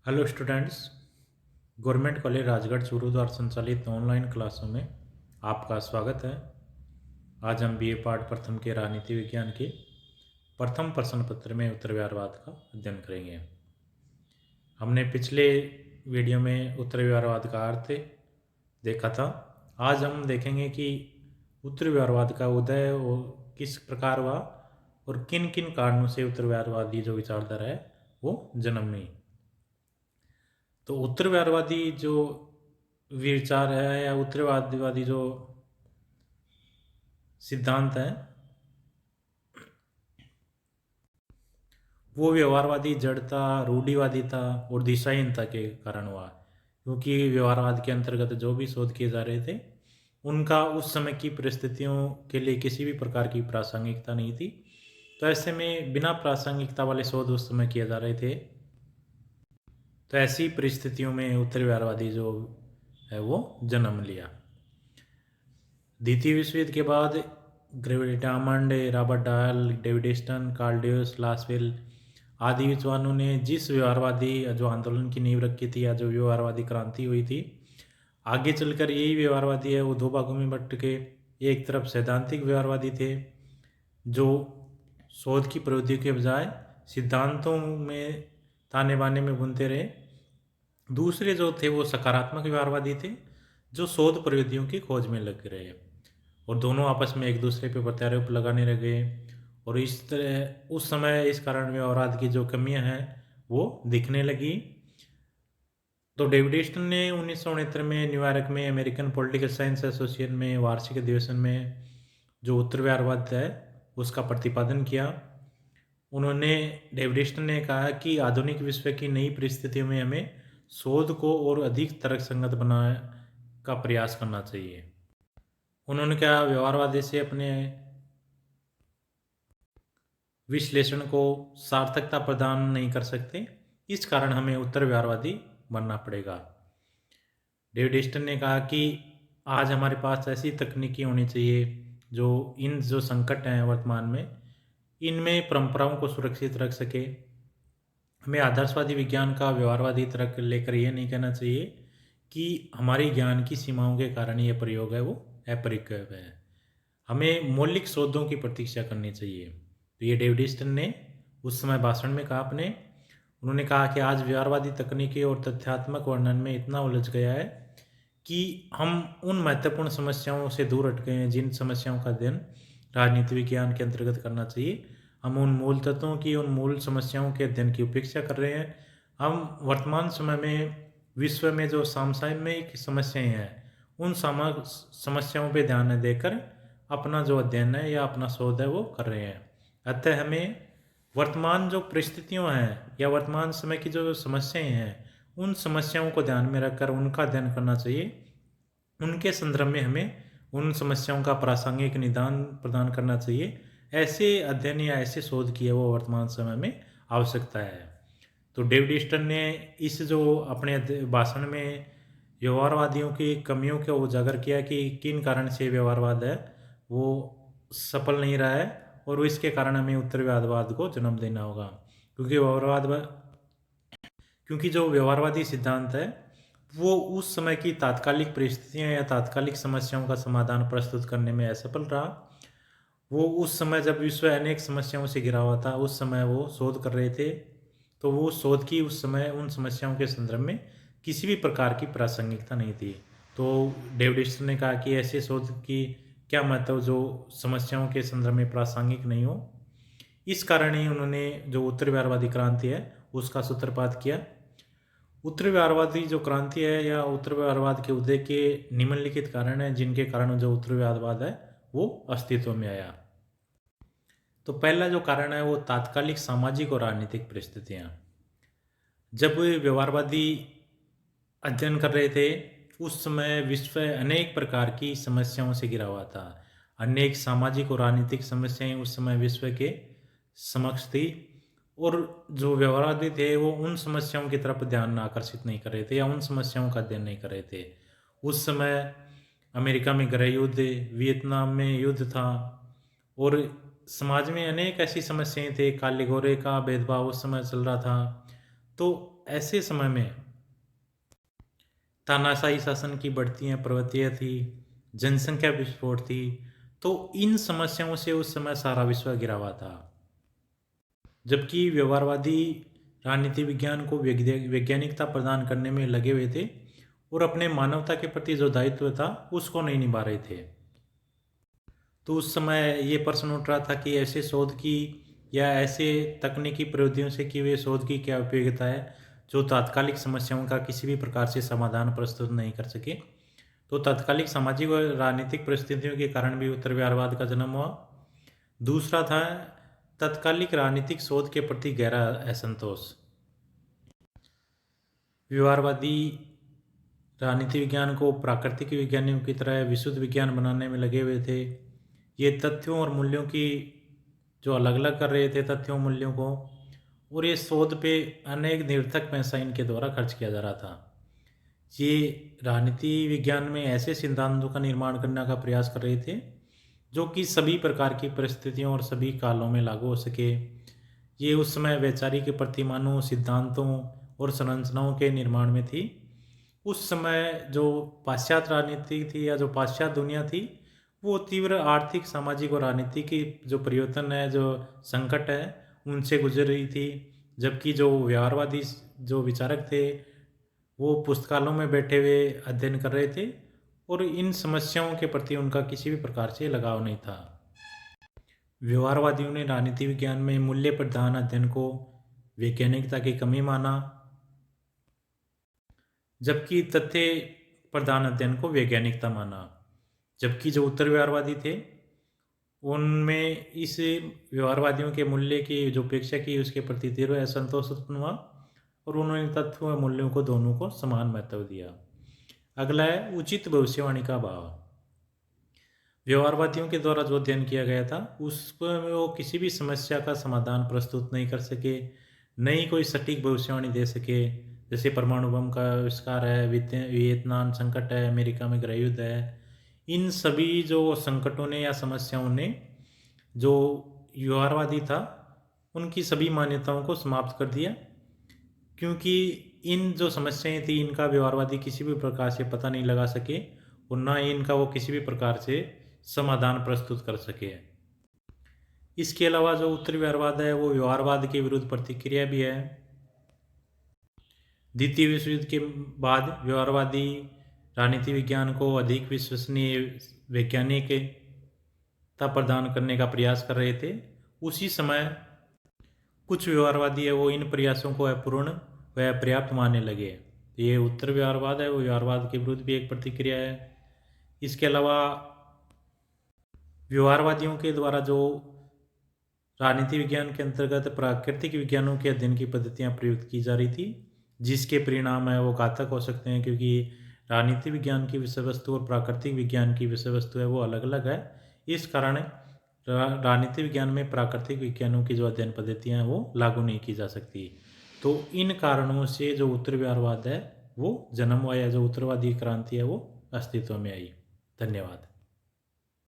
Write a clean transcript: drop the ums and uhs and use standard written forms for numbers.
Hello students. Government college Rajgarh Churu द्वारा संचालित online क्लासों में आपका स्वागत है। आज हम बीए पार्ट प्रथम के राजनीति विज्ञान के प्रथम प्रश्न पत्र में उत्तर व्यवहारवाद का अध्ययन करेंगे। हमने पिछले वीडियो में उत्तर व्यवहारवाद का अर्थ देखा था। आज हम देखेंगे कि उत्तर व्यवहारवाद का उदय वो किस प्रकार हुआ और किन किन कारणों से उत्तर व्यवहारवादी जो विचारधारा है वो जन्मी। तो उत्तरवादी जो विचार है या उत्तरवादी जो सिद्धांत है वो व्यवहारवादी जड़ता, रूढ़िवादिता और दिशाहीनता के कारण हुआ। क्योंकि व्यवहारवाद के अंतर्गत जो भी शोध किए जा रहे थे उनका उस समय की परिस्थितियों के लिए किसी भी प्रकार की प्रासंगिकता नहीं थी। तो ऐसे में बिना प्रासंगिकता वाले शोध उस समय किए जा रहे थे। तो ऐसी परिस्थितियों में उत्तर व्यवहारवादी जो है वो जन्म लिया। द्वितीय विश्व युद्ध के बाद Diamond, Robert Dahl, David Easton, Karl Deutsch, Lasswell आदि विद्वानों ने जिस व्यवहारवादी जो आंदोलन की नींव रखी थी या जो व्यवहारवादी क्रांति हुई थी, आगे चलकर यही व्यवहारवादी है वो दो भागों में बट के एक तरफ सैद्धांतिक व्यवहारवादी थे जो शोध की प्रवृत्ति के बजाय सिद्धांतों में ताने बाने में बुनते रहे। दूसरे जो थे वो सकारात्मक व्यवहारवादी थे जो शोध प्रवृत्तियों की खोज में लग रहे और दोनों आपस में एक दूसरे पे प्रत्यारोप लगाने लगे। और इस तरह उस समय इस कारण व्यवहारवाद की जो कमियां हैं वो दिखने लगी। तो डेविड ईस्टन ने 1969 में न्यूयॉर्क में अमेरिकन पॉलिटिकल साइंस एसोसिएशन में वार्षिक अधिवेशन में जो उत्तर व्यवहारवाद है उसका प्रतिपादन किया। उन्होंने डेविड ईस्टन ने कहा कि आधुनिक विश्व की नई परिस्थितियों में हमें शोध को और अधिक तर्कसंगत बनाने का प्रयास करना चाहिए। उन्होंने कहा व्यवहारवादी से अपने विश्लेषण को सार्थकता प्रदान नहीं कर सकते, इस कारण हमें उत्तर व्यवहारवादी बनना पड़ेगा। डेविड ईस्टन ने कहा कि आज हमारे पास ऐसी तकनीकी होनी चाहिए जो इन जो संकट हैं वर्तमान में इनमें परंपराओं को सुरक्षित रख सके। हमें आदर्शवादी विज्ञान का व्यवहारवादी तर्क लेकर ये नहीं कहना चाहिए कि हमारी ज्ञान की सीमाओं के कारण ये प्रयोग है वो अपरिक्य है। हमें मौलिक शोधों की प्रतीक्षा करनी चाहिए। तो ये डेविड ईस्टन ने उस समय भाषण में कहा अपने। उन्होंने कहा कि आज व्यवहारवादी तकनीकी और तथ्यात्मक वर्णन में इतना उलझ गया है कि हम उन महत्वपूर्ण समस्याओं से दूर हट गए हैं जिन समस्याओं का अध्ययन राजनीति विज्ञान के अंतर्गत करना चाहिए। हम उन मूल तत्वों की, उन मूल समस्याओं के अध्ययन की उपेक्षा कर रहे हैं। हम वर्तमान समय में विश्व में जो समसामयिक समस्याएं हैं उन समस्याओं पे ध्यान न देकर अपना जो अध्ययन है या अपना शोध है वो कर रहे हैं। अतः हमें वर्तमान जो परिस्थितियों हैं या वर्तमान समय की जो समस्याएं हैं उन समस्याओं को ध्यान में रखकर उनका अध्ययन करना चाहिए। उनके संदर्भ में हमें उन समस्याओं का प्रासंगिक निदान प्रदान करना चाहिए। ऐसे अध्ययन या ऐसे शोध की है वो वर्तमान समय में आवश्यकता है। तो डेविड ईस्टन ने इस जो अपने भाषण में व्यवहारवादियों की कमियों को उजागर किया कि किन कारण से व्यवहारवाद है वो सफल नहीं रहा है और इसके कारण हमें उत्तर व्यवहारवाद को जन्म देना होगा। क्योंकि जो व्यवहारवादी सिद्धांत है वो उस समय की तात्कालिक परिस्थितियां या तात्कालिक समस्याओं का समाधान प्रस्तुत करने में असफल रहा। वो उस समय जब विश्व अनेक समस्याओं से घिरा हुआ था उस समय वो शोध कर रहे थे। तो वो शोध की उस समय उन समस्याओं के संदर्भ में किसी भी प्रकार की प्रासंगिकता नहीं थी। तो डेविड ईस्टन ने कहा कि ऐसे शोध की क्या महत्व जो समस्याओं के संदर्भ में प्रासंगिक नहीं हो। इस कारण ही उन्होंने जो उत्तर व्यवहारवादी क्रांति है उसका सूत्रपात किया। उत्तर व्यवहारवादी जो क्रांति है या उत्तर व्यवहारवाद के उदय के निम्नलिखित कारण हैं जिनके कारण जो उत्तर व्यवहारवाद है वो अस्तित्व में आया। तो पहला जो कारण है वो तात्कालिक सामाजिक और राजनीतिक परिस्थितियां। जब व्यवहारवादी अध्ययन कर रहे थे उस समय विश्व अनेक प्रकार की समस्याओं से घिरा हुआ था। अनेक सामाजिक और राजनीतिक समस्याएं उस समय विश्व के समक्ष थी और जो व्यवहारवादी थे वो उन समस्याओं की तरफ ध्यान आकर्षित नहीं कर रहे थे या उन समस्याओं का अध्ययन नहीं कर रहे थे। उस समय अमेरिका में गृह युद्ध, वियतनाम में युद्ध था और समाज में अनेक ऐसी समस्याएं थे। काले गोरे का भेदभाव उस समय चल रहा था। तो ऐसे समय में तानाशाही शासन की बढ़ती प्रवृत्तियाँ थी, जनसंख्या विस्फोट थी, तो इन समस्याओं से उस समय सारा विश्व घिरा हुआ था। जबकि व्यवहारवादी राजनीति विज्ञान को वैज्ञानिकता प्रदान करने में लगे हुए थे और अपने मानवता के प्रति जो दायित्व था उसको नहीं निभा रहे थे। तो उस समय ये प्रश्न उठ रहा था कि ऐसे शोध की या ऐसे तकनीकी प्रविधियों से किए हुए शोध की क्या उपयोगिता है जो तात्कालिक समस्याओं का किसी भी प्रकार से समाधान प्रस्तुत नहीं कर सके। तो तात्कालिक सामाजिक और राजनीतिक परिस्थितियों के कारण भी उत्तरव्यवहारवाद का जन्म हुआ। दूसरा था तत्कालिक राजनीतिक शोध के प्रति गहरा असंतोष। व्यवहारवादी राजनीति विज्ञान को प्राकृतिक विज्ञानियों की तरह विशुद्ध विज्ञान बनाने में लगे हुए थे। ये तथ्यों और मूल्यों की जो अलग अलग कर रहे थे तथ्यों मूल्यों को, और ये शोध पे अनेक निरर्थक पैसा इनके द्वारा खर्च किया जा रहा था। ये राजनीति विज्ञान में ऐसे सिद्धांतों का निर्माण करने का प्रयास कर रहे थे जो कि सभी प्रकार की परिस्थितियों और सभी कालों में लागू हो सके। ये उस समय वैचारिक प्रतिमानों, सिद्धांतों और संरचनाओं के निर्माण में थी। उस समय जो पाश्चात्य राजनीति थी या जो पाश्चात्य दुनिया थी वो तीव्र आर्थिक, सामाजिक और राजनीतिक जो परिवर्तन है, जो संकट है, उनसे गुजर रही थी। जबकि जो व्यवहारवादी जो विचारक थे वो पुस्तकालयों में बैठे हुए अध्ययन कर रहे थे और इन समस्याओं के प्रति उनका किसी भी प्रकार से लगाव नहीं था। व्यवहारवादियों ने राजनीति विज्ञान में मूल्य प्रधान अध्ययन को वैज्ञानिकता की कमी माना, जबकि तथ्य प्रधान अध्ययन को वैज्ञानिकता माना। जबकि जो उत्तर व्यवहारवादी थे उनमें इस व्यवहारवादियों के मूल्य की जो उपेक्षा की उसके प्रति तीव्र असंतोष उत्पन्न हुआ और उन्होंने तत्व और मूल्यों को दोनों को समान महत्व दिया। अगला है उचित भविष्यवाणी का भाव। व्यवहारवादियों के द्वारा जो अध्ययन किया गया था उसमें वो किसी भी समस्या का समाधान प्रस्तुत नहीं कर सके, नहीं कोई सटीक भविष्यवाणी दे सके। जैसे परमाणु बम का आविष्कार है, वियतनाम संकट है, अमेरिका में गृह युद्ध है, इन सभी जो संकटों ने या समस्याओं ने जो व्यवहारवादी था उनकी सभी मान्यताओं को समाप्त कर दिया, क्योंकि इन जो समस्याएं थी इनका व्यवहारवादी किसी भी प्रकार से पता नहीं लगा सके और ना ही इनका वो किसी भी प्रकार से समाधान प्रस्तुत कर सके। इसके अलावा जो उत्तर व्यवहारवाद है वो व्यवहारवाद के विरुद्ध प्रतिक्रिया भी है। द्वितीय विश्व युद्ध के बाद व्यवहारवादी राजनीति विज्ञान को अधिक विश्वसनीय वैज्ञानिकता प्रदान करने का प्रयास कर रहे थे। उसी समय कुछ व्यवहारवादी है वो इन प्रयासों को अपूर्ण व अपर्याप्त मानने लगे। ये उत्तर व्यवहारवाद है वो व्यवहारवाद के विरुद्ध भी एक प्रतिक्रिया है। इसके अलावा व्यवहारवादियों के द्वारा जो राजनीति विज्ञान के अंतर्गत प्राकृतिक विज्ञानों के अध्ययन की पद्धतियाँ प्रयुक्त की जा रही थी, जिसके परिणाम है वो घातक हो सकते हैं, क्योंकि राजनीति विज्ञान की विषय वस्तु और प्राकृतिक विज्ञान की विषय वस्तु है वो अलग अलग है। इस कारण राजनीति विज्ञान में प्राकृतिक विज्ञानों की जो अध्ययन पद्धतियाँ हैं वो लागू नहीं की जा सकती। तो इन कारणों से जो उत्तर व्यवहारवाद है वो जन्म हुआ या जो उत्तरवादी क्रांति है वो अस्तित्व में आई। धन्यवाद।